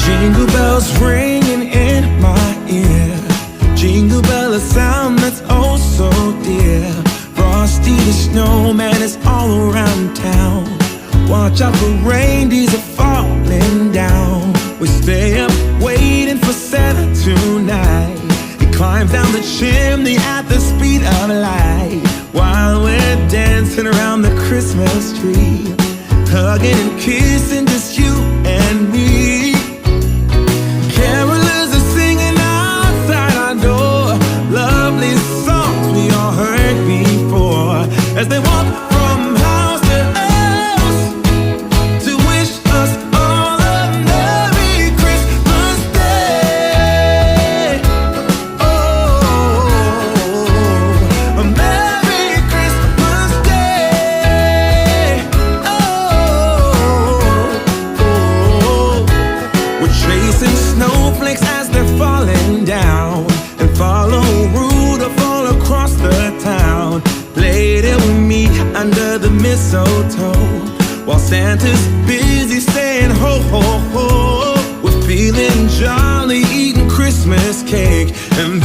Jingle bells ringing in my ear. Jingle bell, a sound that's oh so dear. Frosty the snowman is all around town. Watch out for reindeers are falling down. We stay up waiting for Santa tonight. He climbs down the chimney at the speed of light, while we're dancing around the Christmas tree, hugging and kissing just you and me. Carolers are singing outside our door, lovely songs we all heard before, as they walk from house to house to wish us all a Merry Christmas Day. Oh, a Merry Christmas Day. Oh, we're chasing snowflakes as they're falling down, and follow Rudolph all across the town. Later we meet under the mistletoe, while Santa's busy saying ho ho ho. We're feeling jolly, eating Christmas cake, and